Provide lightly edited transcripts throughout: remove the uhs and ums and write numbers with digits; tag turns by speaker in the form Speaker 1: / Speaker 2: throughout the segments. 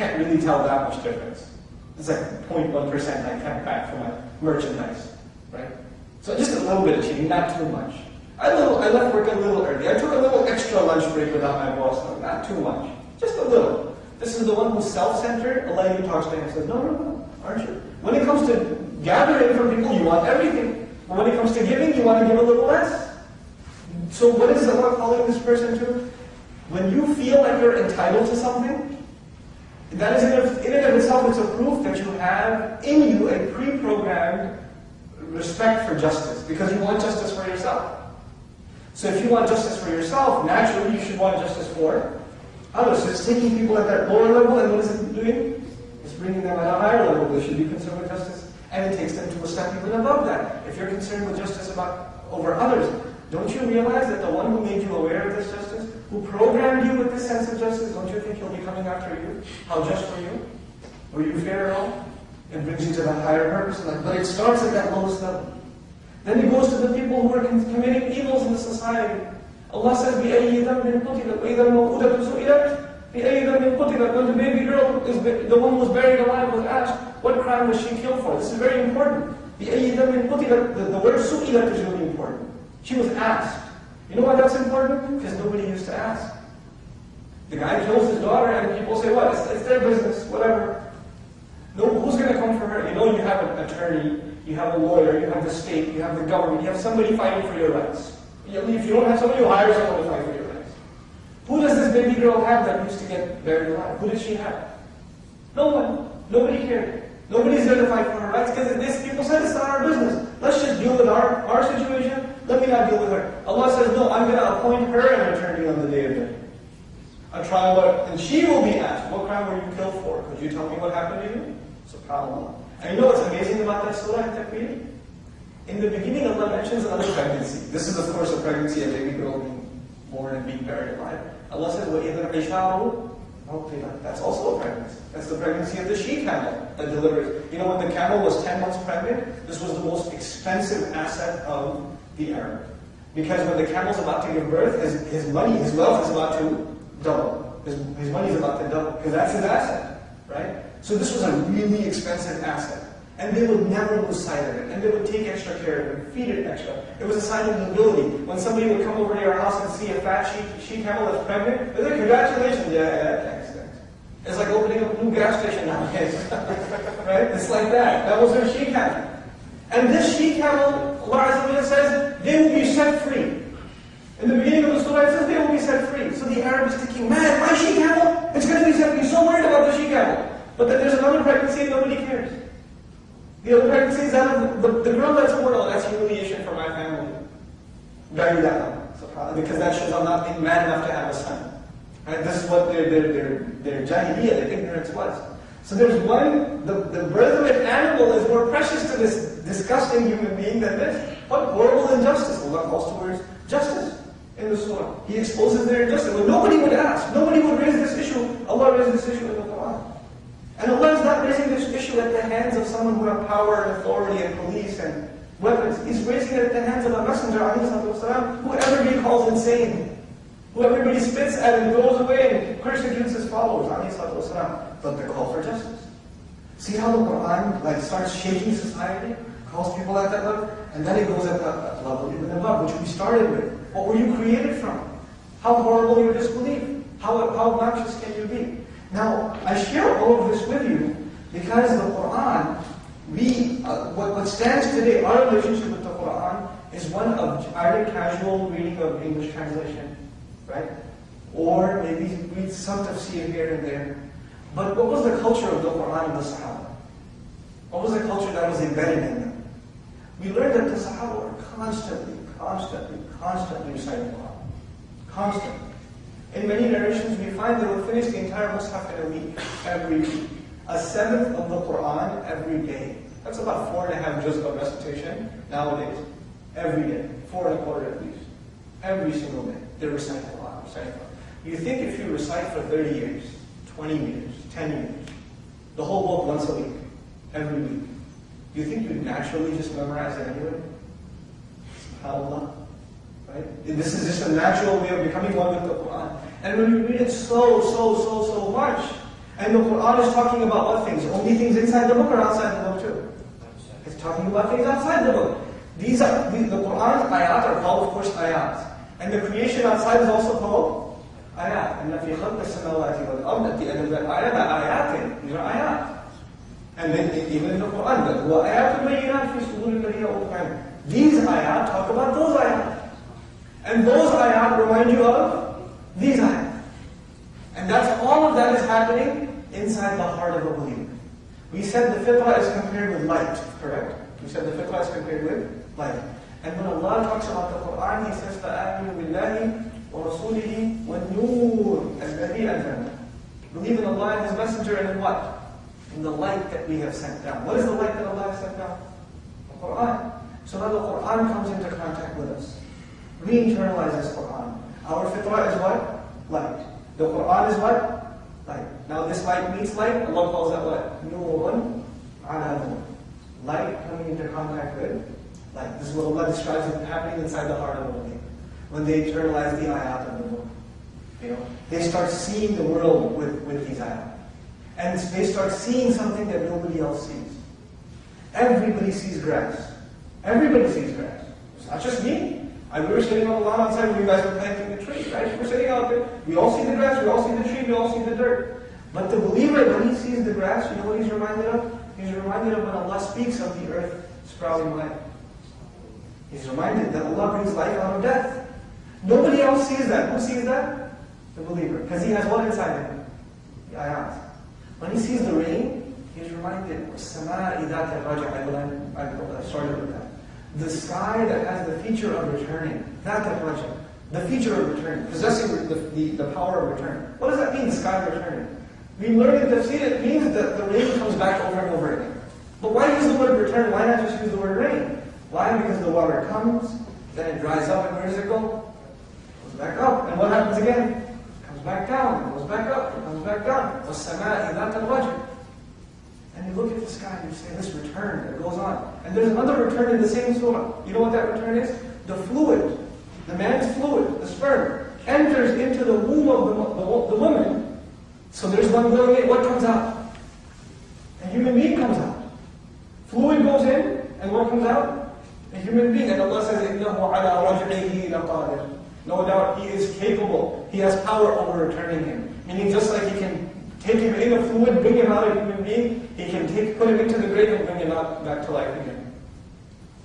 Speaker 1: can't really tell that much difference. It's like 0.1% I kept back from my merchandise, right? So just a little bit of cheating, not too much. I left work a little early. I took a little extra lunch break without my boss, not too much. Just a little. This is the one who's self-centered. Allah talks to him and says, no, aren't you? When it comes to gathering from people, you want everything. But when it comes to giving, you want to give a little less. So what is Allah calling this person to? When you feel like you're entitled to something, that is in and of itself, it's a proof that you have in you a pre-programmed respect for justice, because you want justice for yourself. So if you want justice for yourself, naturally you should want justice for others. So it's taking people at that lower level, and what is it doing? It's bringing them at a higher level. They should be concerned with justice, and it takes them to a step even above that. If you're concerned with justice over others, don't you realize that the one who made you aware of this justice, who programmed you with this sense of justice, don't you think he'll be coming after you? How just for you? Were you fair at all? It brings you to that higher purpose. But it starts at that lowest level. Then it goes to the people who are committing evils in the society. Allah says, بِأَيِّ ذَنْبٍ قُتِلَتْ وَإِذَا الْمَوْءُودَةُ سُئِلَتْ بِأَيِّ ذَنْبٍ قُتِلَتْ. When the baby girl, the one who was buried alive, was asked, what crime was she killed for? This is very important. بِأَيِّ ذَنْبٍ قُتِلَتْ. The word سُئِلَتْ is really important. She was asked. You know why that's important? Because nobody used to ask. The guy kills his daughter and people say, what? It's their business, whatever. No, who's going to come for her? You know, you have an attorney, you have a lawyer, you have the state, you have the government, you have somebody fighting for your rights. If you don't have somebody, you hire someone to fight for your rights. Who does this baby girl have that used to get buried alive? Who does she have? No one. Nobody cared. Nobody's there to fight for her rights because these people said it's not our business. Let's just deal with our situation. Let me not deal with her. Allah says, no, I'm going to appoint her an attorney on the day of judgment. A trial, and she will be asked, what crime were you killed for? Could you tell me what happened to you? SubhanAllah. And you know what's amazing about that surah in Takbir? In the beginning, Allah mentions another pregnancy. This is, of course, a pregnancy, a baby girl being born and being buried alive. Allah says, وَإِذَا الْعِشَارُ مَوْقِلًا. That's also a pregnancy. That's the pregnancy of the she-camel that delivers. You know, when the camel was 10 months pregnant, this was the most expensive asset of the Arab. Because when the camel's about to give birth, his money, his wealth is about to double. His money is about to double, because that's his asset, right? So this was a really expensive asset. And they would never lose sight of it. And they would take extra care of it and feed it extra. It was a sign of nobility. When somebody would come over to your house and see a fat she-camel that's pregnant, they'd say, congratulations, yeah, thanks. It's like opening up a new gas station nowadays. Right? It's like that. That was their she-camel. And this she-camel, Allah Azza wa says, they will be set free. In the beginning of the surah, it says they will be set free. So the Arab is thinking, man, my she-camel, it's going to be set free. So worried about the she-camel. But then there's another pregnancy and nobody cares. The other pregnancy is out of the girl that's born, oh, that's humiliation for my family. Bury that one. Because that shows I'm not being man enough to have a son. Right? This is what their jahiliyyah, their ignorance was. So there's one, the birth of an animal is more precious to this disgusting human being than this. What horrible injustice. Allah calls towards justice in the surah. He exposes their injustice. When nobody would ask, nobody would raise this issue, Allah raised this issue in the Quran. And Allah is not raising this issue at the hands of someone who has power and authority and police and weapons. He's raising it at the hands of a messenger, والسلام, who everybody calls insane, who everybody spits at and throws away and persecutes his followers, والسلام. But the call for justice. See how the Quran starts shaking society, calls people at that level, and then it goes at that level even above, which we started with. What were you created from? How horrible your disbelief? How obnoxious can you be? Now, I share all of this with you because the Quran, what stands today, our relationship with the Quran is one of either casual reading of English translation, right? Or maybe read some tafsir here and there. But what was the culture of the Quran and the Sahaba? What was the culture that was embedded in them? We learned that the Sahaba were constantly reciting the Quran. Constantly. In many narrations, we find they would finish the entire Mus'haf in a week, every week. A seventh of the Quran every day. That's about 4.5 juz of recitation nowadays. Every day. 4.25 at least. Every single day. They recite the Quran, reciting the Quran. You think if you recite for 30 years, 20 years, 10 years, the whole book once a week, every week, do you think you'd naturally just memorize it anyway? SubhanAllah. Right? This is just a natural way of becoming one with the Quran. And when you read it so much, And the Quran is talking about what things? Only things inside the book or outside the book too? It's talking about things outside the book. The Quran's ayat are called, of course, ayat. And the creation outside is also called ayat. And في خلق السماوات والأرض, at the end of that ayat, ayat, these are ayat. And then even in the Quran, وَآيَاتٌ بَيِّنَاتٌ فِي صُدُورِ الَّذِينَ أُوتُوا الْعِلْمَ. These ayat talk about those ayat. And those ayat remind you of these ayat. And all of that is happening inside the heart of a believer. We said the fitrah is compared with light, correct? We said the fitrah is compared with light. And when Allah talks about the Quran, He says, فَآمِنُوا بِاللَّهِ وَرَسُولِهِ وَالنُّورِ الَّذِي أَنزَلْنَا. Believe in Allah and His Messenger and in what? In the light that we have sent down. What is the light that Allah has sent down? The Quran. So now the Quran comes into contact with us. We internalize this Quran. Our fitrah is what? Light. The Quran is what? Light. Now this light meets light. Allah calls that what? Nouman ala nur. Light coming into contact with light. This is what Allah describes as happening inside the heart of a believer. When they internalize the ayat of the book. They start seeing the world with these ayat. And they start seeing something that nobody else sees. Everybody sees grass. Everybody sees grass. It's not just me. We were sitting on the lawn outside when you guys were planting the tree, right? We're sitting out there. We all see the grass, we all see the tree, we all see the dirt. But the believer, when he sees the grass, you know what he's reminded of? He's reminded of when Allah speaks of the earth sprouting life. He's reminded that Allah brings life out of death. Nobody else sees that. Who sees that? The believer. Because he has what inside him? The ayat. When he sees the rain, he's reminded, وَالسَّمَاءِ ذَاتِ الرَّجْعِ. I started with that. The sky that has the feature of returning. ذَاتِ الرَّجْعِ. The feature of returning. Possessing the power of return. What does that mean, the sky returning? We learn in tafsir, it means that the rain comes back over and over again. But why use the word return? Why not just use the word rain? Why? Because the water comes, then it dries up, and where does it go? It goes back up. And what happens again? It comes back down, it goes back up, it comes back down. وَالسَّمَاءِ ذَاتِ الرَّجْعِ. And you look at the sky and you say, this return that goes on. And there's another return in the same surah. You know what that return is? The fluid, the man's fluid, the sperm, enters into the womb of the woman. So there's one going in, what comes out? A human being comes out. Fluid goes in, and what comes out? A human being. And Allah says, إِنَّهُ عَلَىٰ رَجْعِهِ لَقَادِرٌ. No doubt he is capable. He has power over returning him. Meaning just like he can take him in the fluid, bring him out a human being, he can put him into the grave and bring him out back to life again.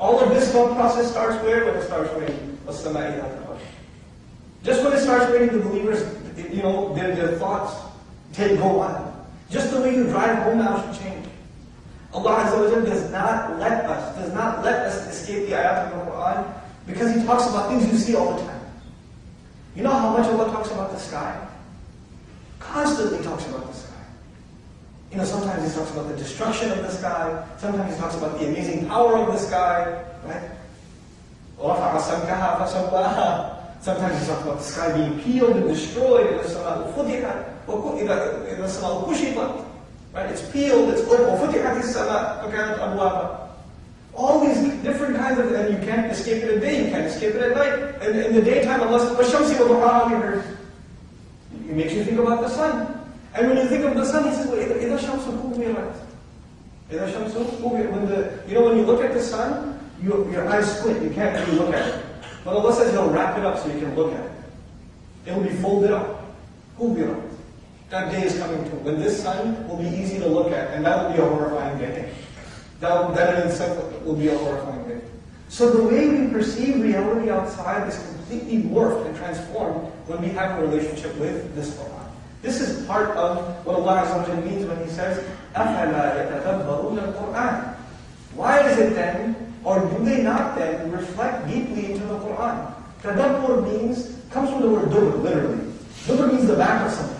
Speaker 1: All of this thought process starts where? When it starts raining. Just when it starts raining, the believers, their thoughts go on. Just the way you drive home now should change. Allah Azza wa Jalla does not let us escape the ayat of the Quran because He talks about things you see all the time. You know how much Allah talks about the sky? Constantly talks about the sky. Sometimes He talks about the destruction of the sky. Sometimes He talks about the amazing power of the sky. Right? رَفَعَ سَمْكَهَا فَسَوَّاهَا. Sometimes He talks about the sky being peeled and destroyed. And the samā'u futihat. إِذَا السَّمَاءُ كُشِطَتْ. Right? It's peeled, it's open. وَفُتِحَتِ السَّمَاءُ فَكَانَتْ أَبْوَابًا. All these different kinds of, and you can't escape it at day, you can't escape it at night. And in the daytime, Allah says, وَالشَّمْسِ وَضُحَاهَا, we heard. It makes you think about the sun. And when you think of the sun, He says, إِذَا الشَّمْسُ كُوِّرَتْ. إِذَا الشَّمْسُ كُوِّرَتْ. When you look at the sun, your eyes split, you can't really look at it. But Allah says He'll wrap it up so you can look at it. It will be folded up. كُوِّرَتْ. That day is coming too, when this sun will be easy to look at, and that will be a horrifying day. That in itself will be a horrifying day. So the way we perceive reality outside is completely morphed and transformed when we have a relationship with this Quran. This is part of what Allah Azza wa Jalla means when He says, أَفَلَا يَتَدَبَّرُونَ الْقُرْآنَ. Why is it then, or do they not then, reflect deeply into the Quran? Tadabbur comes from the word dubur, literally. Dubur means the back of something.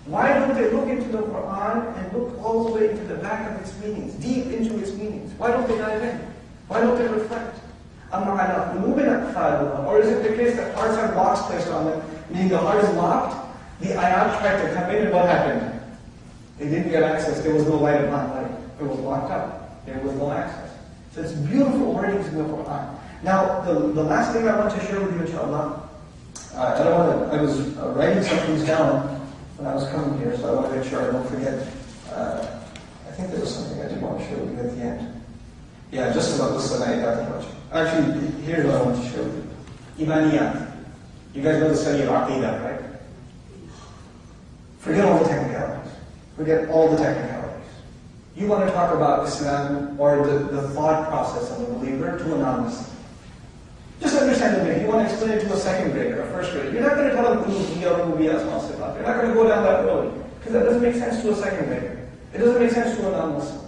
Speaker 1: Why don't they look into the Quran and look all the way into the back of its meanings, deep into its meanings? Why don't they dive in? Why don't they reflect? Or is it the case that hearts have locks placed on them, meaning the heart is locked? The ayat tried to come in and what happened? They didn't get access. There was no light upon light. It was locked up. There was no access. So it's beautiful wordings in the Quran. Now, the last thing I want to share with you, inshallah, I was writing some things down. when I was coming here, so I want to make sure I don't forget. I think there was something I did want to show you at the end. Yeah, just about the Sunnah Ibadah. Actually, here's what I want to show you. Imaniyat. You guys know the study of Aqidah, right? Forget all the technicalities. Forget all the technicalities. You want to talk about Islam or the thought process of a believer to a non-Muslim. Just understand the meaning. You want to explain it to a second grader, a first grader. You're not going to tell them Uluhiyya, Rububiyyah, Asma, Sifat. You're not going to go down that road because that doesn't make sense to a second grader. It doesn't make sense to a non-Muslim.